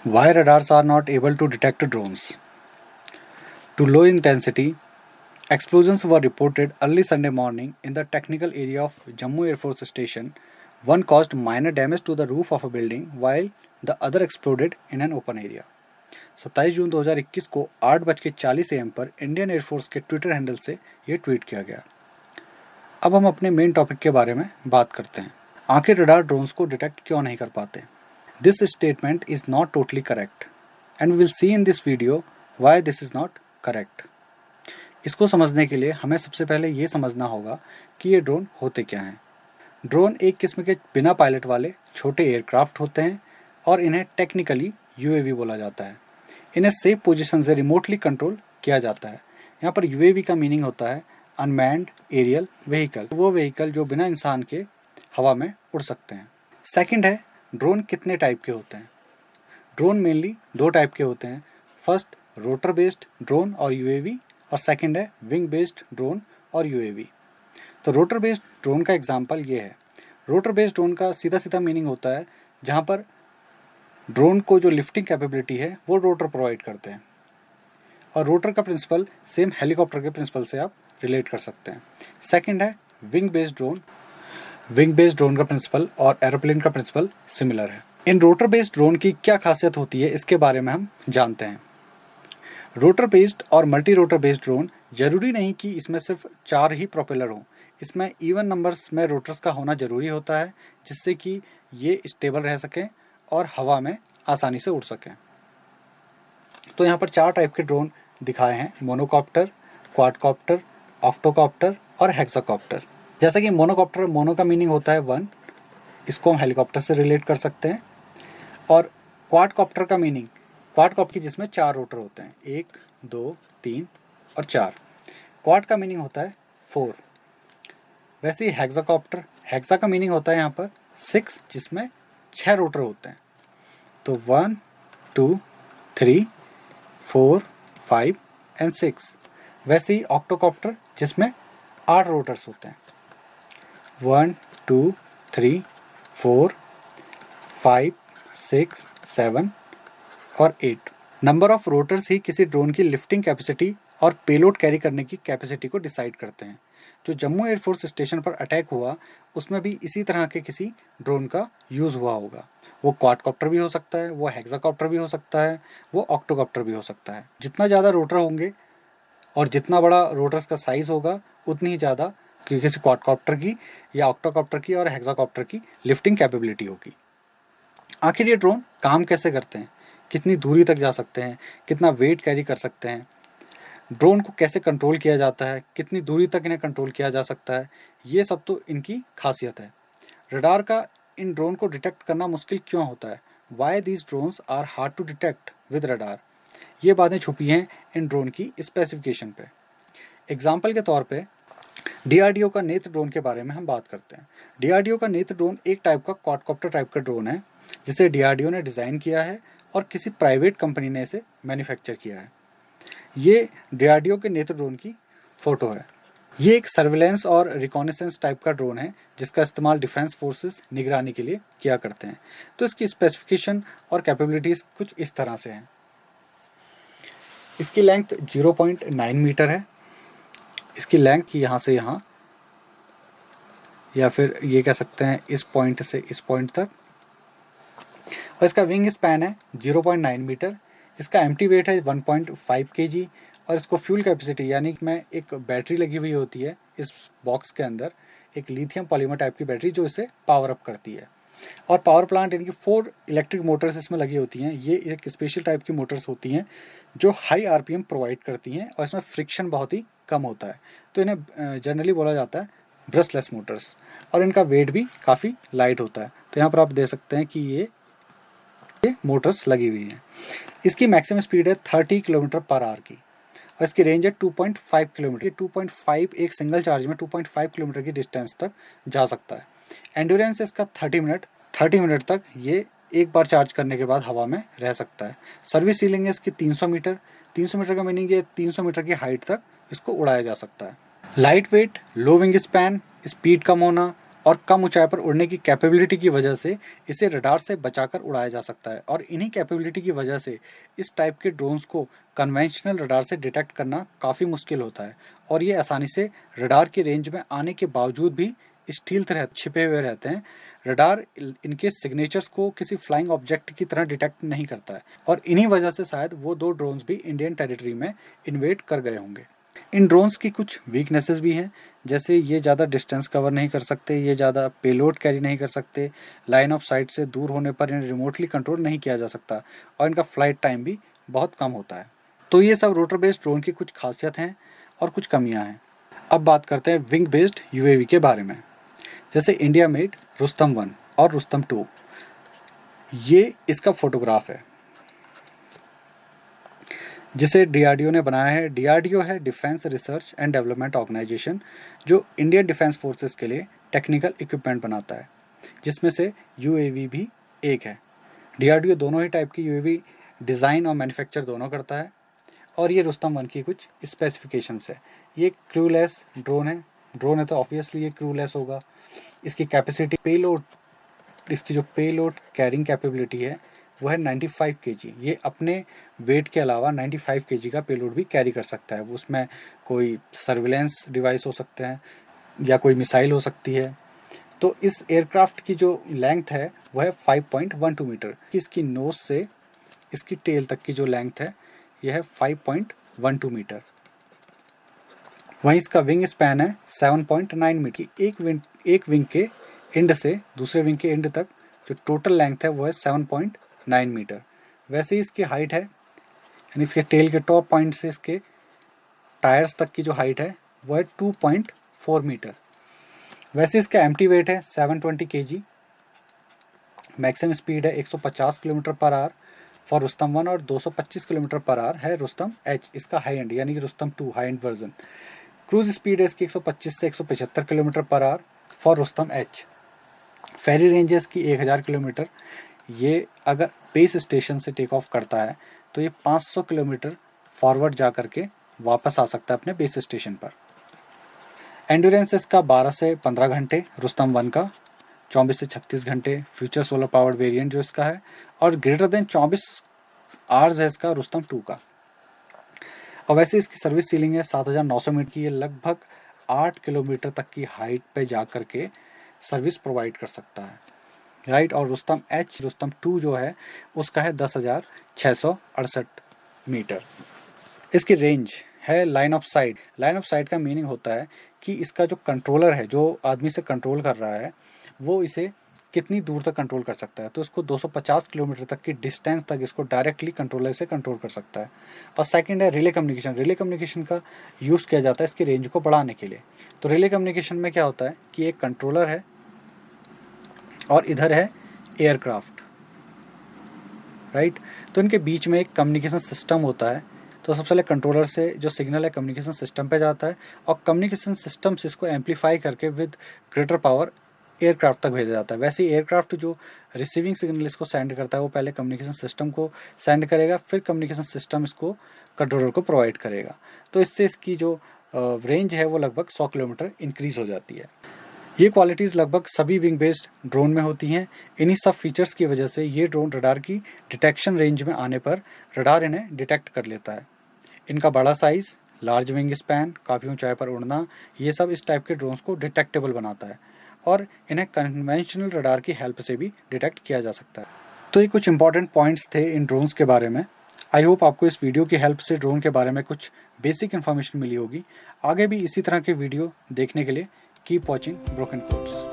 Why radars are not able to detect drones? To low intensity, explosions were reported early Sunday morning in the technical area of Jammu Air Force Station. One caused minor damage to the roof of a building while the other exploded in an open area. 27 जून 2021 को 8:40 AM पर Indian air force के Twitter handle से ये tweet किया गया। अब हम अपने मेन टॉपिक के बारे में बात करते हैं। आखिर रडार ड्रोन्स को डिटेक्ट क्यों नहीं कर पाते? This statement is not totally correct and we will see in this video why this is not correct. इसको समझने के लिए हमें सबसे पहले ये समझना होगा कि ये ड्रोन होते क्या हैं। ड्रोन एक किस्म के बिना पायलट वाले छोटे एयरक्राफ्ट होते हैं और इन्हें टेक्निकली यूएवी बोला जाता है। इन्हें सेफ पोजीशन से रिमोटली कंट्रोल किया जाता है। यहाँ पर यूएवी का मीनिंग होता है अनमैन्ड एरियल व्हीकल, वो व्हीकल जो बिना इंसान के हवा में उड़ सकते हैं। सेकंड है ड्रोन कितने टाइप के होते हैं। ड्रोन मेनली 2 टाइप के होते हैं। फर्स्ट रोटर बेस्ड ड्रोन और यूएवी, और सेकंड है विंग बेस्ड ड्रोन और यूएवी। तो रोटर बेस्ड ड्रोन का एग्जांपल ये है। रोटर बेस्ड ड्रोन का सीधा सीधा मीनिंग होता है जहाँ पर ड्रोन को जो लिफ्टिंग कैपेबिलिटी है वो रोटर प्रोवाइड करते हैं, और रोटर का प्रिंसिपल सेम हेलीकॉप्टर के प्रिंसिपल से आप रिलेट कर सकते हैं। सेकंड है wing based drone. Wing based drone का प्रिंसिपल और एरोप्लेन का प्रिंसिपल सिमिलर है। इन रोटर बेस्ड ड्रोन की क्या खासियत होती है इसके बारे में हम जानते हैं। रोटर बेस्ड और मल्टी रोटर बेस्ड ड्रोन जरूरी नहीं कि इसमें सिर्फ 4 ही प्रोपेलर हों। इसमें इवन नंबर्स में रोटर्स का होना जरूरी होता है जिससे कि ये स्टेबल रह सकें और हवा में आसानी से उड़ सकें। तो यहाँ पर 4 टाइप के ड्रोन दिखाए हैं, मोनोकॉप्टर, क्वाडकॉप्टर, ऑक्टोकॉप्टर और हेक्साकॉप्टर। जैसा कि मोनोकॉप्टर, मोनो का मीनिंग होता है 1, इसको हम हेलीकॉप्टर से रिलेट कर सकते हैं। और क्वाडकॉप्टर का मीनिंग, क्वाडकॉप्टर जिसमें 4 रोटर होते हैं, 1, 2, 3 और 4। क्वाड का मीनिंग होता है 4। वैसे ही हेक्साकॉप्टर, हेक्सा का मीनिंग होता है यहाँ पर 6, जिसमें 6 रोटर होते हैं। तो 1, 2, 3, 4, 5 एंड 6। वैसे ही ऑक्टोकॉप्टर जिसमें 8 रोटर्स होते हैं, 1, 2, 3, 4, 5, 6, 7 और 8। नंबर ऑफ रोटर्स ही किसी ड्रोन की लिफ्टिंग कैपेसिटी और पेलोड कैरी करने की कैपेसिटी को डिसाइड करते हैं। जो जम्मू एयरफोर्स स्टेशन पर अटैक हुआ उसमें भी इसी तरह के किसी ड्रोन का यूज़ हुआ होगा। वो क्वाडकॉप्टर भी हो सकता है, वो हेक्साकॉप्टर भी हो सकता है, वो ऑक्टोकॉप्टर भी हो सकता है। जितना ज़्यादा रोटर होंगे और जितना बड़ा रोटर्स का साइज़ होगा उतनी ही ज़्यादा किसी क्वाडकॉप्टर की या ऑक्टोकॉप्टर की और हेक्साकॉप्टर की लिफ्टिंग कैपेबिलिटी होगी। आखिर ये ड्रोन काम कैसे करते हैं, कितनी दूरी तक जा सकते हैं, कितना वेट कैरी कर सकते हैं, ड्रोन को कैसे कंट्रोल किया जाता है, कितनी दूरी तक इन्हें कंट्रोल किया जा सकता है, ये सब तो इनकी खासियत है। रडार का इन ड्रोन को डिटेक्ट करना मुश्किल क्यों होता है? Why these drones are hard to detect with radar? ये बातें छुपी हैं इन ड्रोन की स्पेसिफिकेशन पे। एग्जाम्पल के तौर पे डीआरडीओ का नेत्र ड्रोन के बारे में हम बात करते हैं। डीआरडीओ का नेत्र ड्रोन एक टाइप का क्वाडकॉप्टर टाइप का ड्रोन है जिसे डीआरडीओ ने डिज़ाइन किया है और किसी प्राइवेट कंपनी ने इसे मैन्युफैक्चर किया है। ये डीआरडीओ के नेत्र ड्रोन की फ़ोटो है। ये एक सर्विलेंस और रिकॉनेसेंस टाइप का ड्रोन है जिसका इस्तेमाल डिफेंस फोर्सेस निगरानी के लिए किया करते हैं। तो इसकी स्पेसिफिकेशन और कैपेबिलिटीज़ कुछ इस तरह से हैं। इसकी लेंथ 0.9 मीटर है। इसकी लेंथ की यहाँ से यहाँ, या फिर ये कह सकते हैं इस पॉइंट से इस पॉइंट तक। और इसका विंग स्पैन है 0.9 मीटर। इसका एम्प्टी वेट है 1.5 kg और इसको फ्यूल कैपेसिटी यानी कि में एक बैटरी लगी हुई होती है इस बॉक्स के अंदर, एक लिथियम पॉलीमर टाइप की बैटरी जो इसे पावर अप करती है। और पावर प्लांट यानी कि 4 इलेक्ट्रिक मोटर्स इसमें लगी होती हैं। ये एक स्पेशल टाइप की मोटर्स होती हैं जो हाई आरपीएम प्रोवाइड करती हैं और इसमें फ्रिक्शन बहुत ही कम होता है। तो इन्हें जनरली बोला जाता है ब्रशलेस मोटर्स, और इनका वेट भी काफ़ी लाइट होता है। तो यहाँ पर आप देख सकते हैं कि ये मोटर्स लगी हुई हैं। इसकी मैक्सिमम स्पीड है 30 किलोमीटर पर आवर की और इसकी रेंज है 2.5 किलोमीटर। 2.5 एक सिंगल चार्ज में 2.5 किलोमीटर की डिस्टेंस तक जा सकता है। एंड्योरेंस इसका 30 मिनट तक ये एक बार चार्ज करने के बाद हवा में रह सकता है। सर्विस सीलिंग है इसकी 300 मीटर। 300 मीटर का मीनिंग ये 300 मीटर की हाइट तक इसको उड़ाया जा सकता है। Lightweight, low wingspan, speed कम होना और कम ऊंचाई पर उड़ने की कैपेबिलिटी की वजह से इसे रडार से बचाकर उड़ाया जा सकता है। और इन्हीं कैपेबिलिटी की वजह से इस टाइप के ड्रोन्स को कन्वेंशनल रडार से डिटेक्ट करना काफ़ी मुश्किल होता है और ये आसानी से रडार की रेंज में आने के बावजूद भी स्टील्थ छिपे हुए रहते हैं। रडार इनके सिग्नेचर्स को किसी फ्लाइंग ऑब्जेक्ट की तरह डिटेक्ट नहीं करता है और इन्हीं वजह से शायद वो 2 ड्रोन्स भी इंडियन टेरिटरी में इन्वेड कर गए होंगे। इन ड्रोन्स की कुछ वीकनेसेस भी हैं, जैसे ये ज़्यादा डिस्टेंस कवर नहीं कर सकते, ये ज़्यादा पेलोड कैरी नहीं कर सकते, लाइन ऑफ साइट से दूर होने पर इन्हें रिमोटली कंट्रोल नहीं किया जा सकता और इनका फ्लाइट टाइम भी बहुत कम होता है। तो ये सब रोटर बेस्ड ड्रोन की कुछ खासियत हैं और कुछ कमियां हैं। अब बात करते हैं विंग बेस्ड यूएवी के बारे में। जैसे इंडिया मेड रुस्तम 1 और रुस्तम 2, ये इसका फोटोग्राफ है जिसे डीआरडीओ ने बनाया है। डीआरडीओ है defence research and development organisation, जो इंडियन डिफेंस फोर्सेस के लिए टेक्निकल इक्विपमेंट बनाता है, जिसमें से यूएवी भी एक है। डीआरडीओ दोनों ही टाइप की यूएवी डिज़ाइन और मैन्युफैक्चर दोनों करता है। और ये रुस्तम 1 की कुछ स्पेसिफिकेशंस है। ये क्रूलेस ड्रोन है तो ऑब्वियसली ये क्रूलेस होगा। इसकी कैपेसिटी इसकी जो पेलोड कैरिंग कैपेबिलिटी है वो है 95 kg। ये अपने वेट के अलावा 95 kg का पेलोड भी कैरी कर सकता है। उसमें कोई सर्विलेंस डिवाइस हो सकते हैं या कोई मिसाइल हो सकती है। तो इस एयरक्राफ्ट की जो लेंथ है वो है 5.12 मीटर। इसकी नोज से इसकी टेल तक की जो लेंथ है यह है 5.12 मीटर। वहीं इसका विंग स्पैन है 7.9 मीटर। एक विंग के एंड से दूसरे विंग के एंड तक जो टोटल लेंथ है वो है 7.9 मीटर। वैसे ही इसकी हाइट है, यानी इसके टेल के टॉप पॉइंट से इसके टायर्स तक की जो हाइट है वो है 2.4 मीटर। वैसे इसका एम्प्टी वेट है 720 kg। मैक्सिमम स्पीड है 150 kilometre per hour for Rustam 1 और 225 किलोमीटर पर आवर है रुस्तम एच, इसका हाई एंड यानी कि Rustom 2 high end version. Cruise speed है इसकी 125 से 175 kilometre per hour for Rustom H. Ferry range है इसकी 1000 किलोमीटर। ये अगर बेस स्टेशन से टेक ऑफ करता है तो ये 500 किलोमीटर फॉरवर्ड जा करके वापस आ सकता है अपने बेस स्टेशन पर। एंड्योरेंस इसका 12 से 15 घंटे रुस्तम 1 का, 24 से 36 घंटे फ्यूचर सोलर पावर्ड वेरिएंट जो इसका है, और ग्रेटर देन 24 आवर्स है इसका रुस्तम 2 का। और वैसे इसकी सर्विस सीलिंग है 7900 मीटर की। ये लगभग 8 किलोमीटर तक की हाइट पे जा करके सर्विस प्रोवाइड कर सकता है, राइट। और रुस्तम 2 जो है उसका है 10,668 मीटर। इसकी रेंज है line of site. Line of site का मीनिंग होता है कि इसका जो कंट्रोलर है, जो आदमी से कंट्रोल कर रहा है, वो इसे कितनी दूर तक कंट्रोल कर सकता है। तो इसको 250 किलोमीटर तक की डिस्टेंस तक इसको डायरेक्टली कंट्रोलर से कंट्रोल कर सकता है। और सेकंड है रिले कम्युनिकेशन। रिले कम्युनिकेशन का यूज़ किया जाता है इसकी रेंज को बढ़ाने के लिए। तो रिले कम्युनिकेशन में क्या होता है कि एक कंट्रोलर है और इधर है एयरक्राफ्ट, राइट। तो इनके बीच में एक कम्युनिकेशन सिस्टम होता है। तो सबसे पहले कंट्रोलर से जो सिग्नल है कम्युनिकेशन सिस्टम पे जाता है और कम्युनिकेशन सिस्टम से इसको एम्पलीफाई करके विद ग्रेटर पावर एयरक्राफ्ट तक भेजा जाता है। वैसे ही एयरक्राफ्ट जो रिसीविंग सिग्नल इसको सेंड करता है वो पहले कम्युनिकेशन सिस्टम को सेंड करेगा, फिर कम्युनिकेशन सिस्टम इसको कंट्रोलर को प्रोवाइड करेगा। तो इससे इसकी जो रेंज है वो लगभग 100 किलोमीटर इंक्रीज हो जाती है। ये क्वालिटीज़ लगभग सभी विंग बेस्ड ड्रोन में होती हैं। इन्हीं सब फीचर्स की वजह से ये ड्रोन रडार की डिटेक्शन रेंज में आने पर रडार इन्हें डिटेक्ट कर लेता है। इनका बड़ा साइज़, लार्ज विंग स्पैन, काफ़ी ऊंचाई पर उड़ना, ये सब इस टाइप के ड्रोन्स को डिटेक्टेबल बनाता है और इन्हें कन्वेंशनल रडार की हेल्प से भी डिटेक्ट किया जा सकता है। तो ये कुछ इंपॉर्टेंट पॉइंट्स थे इन ड्रोन्स के बारे में। आई होप आपको इस वीडियो की हेल्प से ड्रोन के बारे में कुछ बेसिक इन्फॉर्मेशन मिली होगी। आगे भी इसी तरह के वीडियो देखने के लिए कीप वॉचिंग ब्रोकन कोड्स।